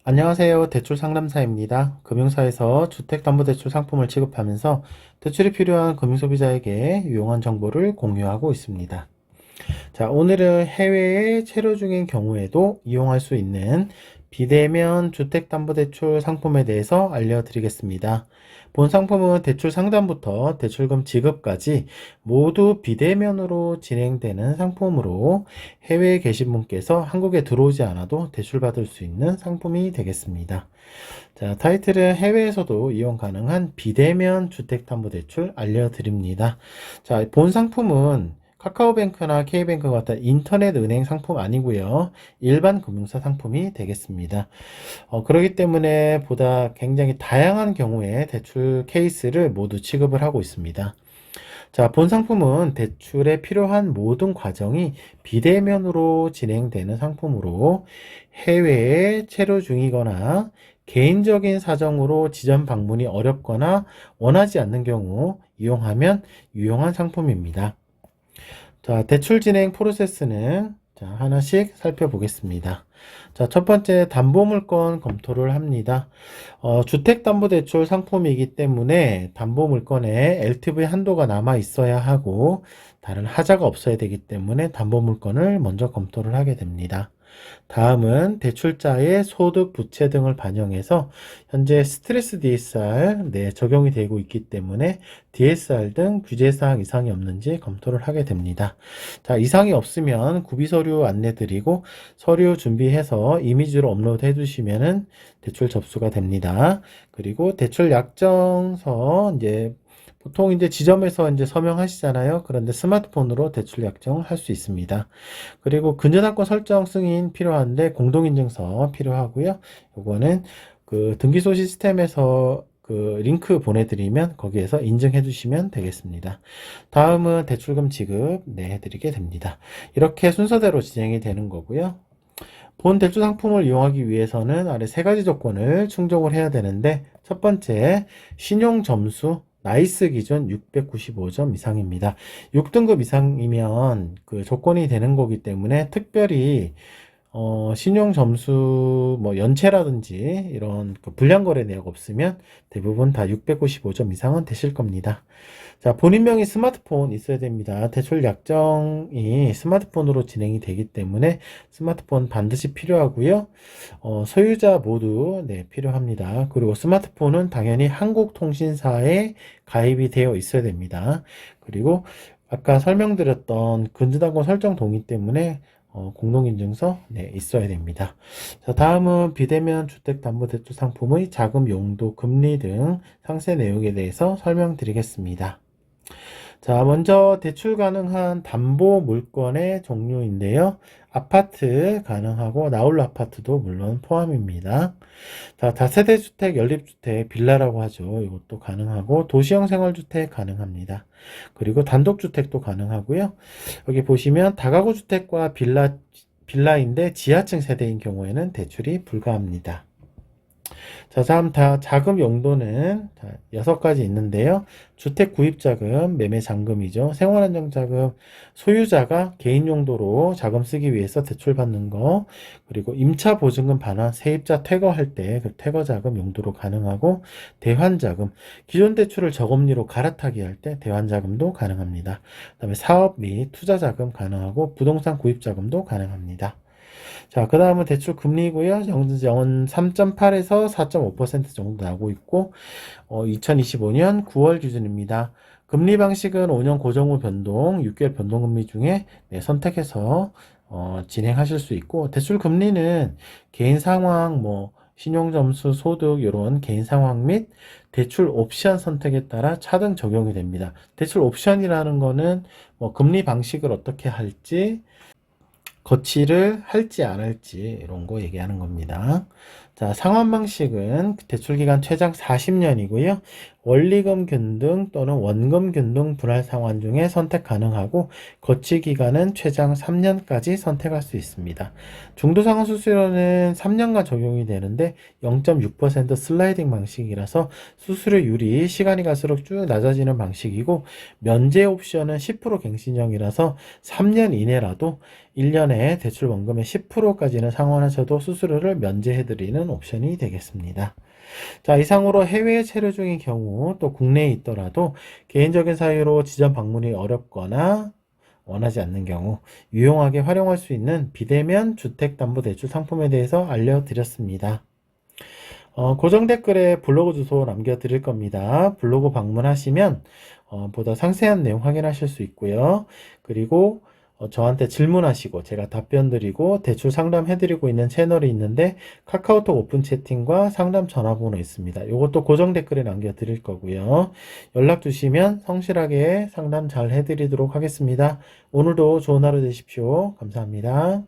안녕하세요. 대출 상담사입니다. 금융사에서 주택담보대출 상품을 취급하면서 대출이 필요한 금융소비자에게 유용한 정보를 공유하고 있습니다. 자, 오늘은 해외에 체류 중인 경우에도 이용할 수 있는 비대면 주택담보대출 상품에 대해서 알려드리겠습니다. 본 상품은 대출 상담부터 대출금 지급까지 모두 비대면으로 진행되는 상품으로 해외에 계신 분께서 한국에 들어오지 않아도 대출받을 수 있는 상품이 되겠습니다. 자, 타이틀은 해외에서도 이용 가능한 비대면 주택담보대출 알려드립니다. 자, 본 상품은 카카오뱅크나 K뱅크 같은 인터넷 은행 상품 아니고요. 일반 금융사 상품이 되겠습니다. 그렇기 때문에 보다 굉장히 다양한 경우에 대출 케이스를 모두 취급을 하고 있습니다. 자, 본 상품은 대출에 필요한 모든 과정이 비대면으로 진행되는 상품으로 해외에 체류 중이거나 개인적인 사정으로 지점 방문이 어렵거나 원하지 않는 경우 이용하면 유용한 상품입니다. 자, 대출 진행 프로세스는 자, 하나씩 살펴보겠습니다. 자, 첫 번째 담보물건 검토를 합니다. 주택담보대출 상품이기 때문에 담보물건에 LTV 한도가 남아 있어야 하고 다른 하자가 없어야 되기 때문에 담보물건을 먼저 검토를 하게 됩니다. 다음은 대출자의 소득, 부채 등을 반영해서 현재 스트레스 DSR 적용이 되고 있기 때문에 DSR 등 규제사항 이상이 없는지 검토를 하게 됩니다. 자, 이상이 없으면 구비서류 안내드리고 서류 준비해서 이미지로 업로드 해주시면은 대출 접수가 됩니다. 그리고 대출 약정서 보통 지점에서 서명하시잖아요. 그런데 스마트폰으로 대출 약정을 할 수 있습니다. 그리고 근저당권 설정 승인 필요한데 공동인증서 필요하고요. 요거는 그 등기소 시스템에서 그 링크 보내드리면 거기에서 인증해 주시면 되겠습니다. 다음은 대출금 지급 해드리게 됩니다. 이렇게 순서대로 진행이 되는 거고요. 본 대출 상품을 이용하기 위해서는 아래 세 가지 조건을 충족을 해야 되는데, 첫 번째, 신용 점수 나이스 기준 695점 이상입니다. 6등급 이상이면 그 조건이 되는 거기 때문에 특별히 신용 점수 연체라든지 이런 그 불량거래 내역 없으면 대부분 다 695점 이상은 되실 겁니다. 자, 본인 명의 스마트폰 있어야 됩니다. 대출 약정이 스마트폰으로 진행이 되기 때문에 스마트폰 반드시 필요하고요. 소유자 모두 필요합니다. 그리고 스마트폰은 당연히 한국통신사에 가입이 되어 있어야 됩니다. 그리고 아까 설명드렸던 근저당권 설정 동의 때문에 공동인증서 있어야 됩니다. 자, 다음은 비대면 주택담보대출 상품의 자금 용도, 금리 등 상세 내용에 대해서 설명드리겠습니다. 자, 먼저 대출 가능한 담보 물건의 종류인데요. 아파트 가능하고 나홀로 아파트도 물론 포함입니다. 자, 다세대 주택, 연립주택, 빌라라고 하죠. 이것도 가능하고 도시형 생활주택 가능합니다. 그리고 단독주택도 가능하고요. 여기 보시면 다가구 주택과 빌라인데 지하층 세대인 경우에는 대출이 불가합니다. 자, 다음 자금 용도는 6가지 있는데요. 주택 구입자금, 매매잔금이죠. 생활안정자금, 소유자가 개인 용도로 자금 쓰기 위해서 대출받는 거, 그리고 임차보증금 반환, 세입자 퇴거할 때 그 퇴거자금 용도로 가능하고, 대환자금, 기존 대출을 저금리로 갈아타기 할 때 대환자금도 가능합니다. 그 다음에 사업 및 투자자금 가능하고, 부동산 구입자금도 가능합니다. 자, 그 다음은 대출 금리고요. 연 3.8에서 4.5% 정도 나오고 있고, 2025년 9월 기준입니다. 금리 방식은 5년 고정 후 변동, 6개월 변동금리 중에 선택해서 진행하실 수 있고, 대출 금리는 개인 상황, 신용점수, 소득 이런 개인 상황 및 대출 옵션 선택에 따라 차등 적용이 됩니다. 대출 옵션이라는 거는 금리 방식을 어떻게 할지, 거치를 할지 안 할지 이런 거 얘기하는 겁니다. 자, 상환 방식은 대출기간 최장 40년이고요. 원리금 균등 또는 원금 균등 분할 상환 중에 선택 가능하고 거치 기간은 최장 3년까지 선택할 수 있습니다. 중도상환 수수료는 3년간 적용이 되는데 0.6% 슬라이딩 방식이라서 수수료율이 시간이 갈수록 쭉 낮아지는 방식이고 면제 옵션은 10% 갱신형이라서 3년 이내라도 1년에 대출 원금의 10%까지는 상환하셔도 수수료를 면제해드리는 옵션이 되겠습니다. 자, 이상으로 해외에 체류 중인 경우 또 국내에 있더라도 개인적인 사유로 지점 방문이 어렵거나 원하지 않는 경우 유용하게 활용할 수 있는 비대면 주택담보대출 상품에 대해서 알려드렸습니다. 고정 댓글에 블로그 주소 남겨드릴 겁니다. 블로그 방문하시면 보다 상세한 내용 확인하실 수 있고요. 그리고 저한테 질문하시고 제가 답변 드리고 대출 상담해드리고 있는 채널이 있는데 카카오톡 오픈 채팅과 상담 전화번호 있습니다. 이것도 고정 댓글에 남겨드릴 거고요. 연락 주시면 성실하게 상담 잘 해드리도록 하겠습니다. 오늘도 좋은 하루 되십시오. 감사합니다.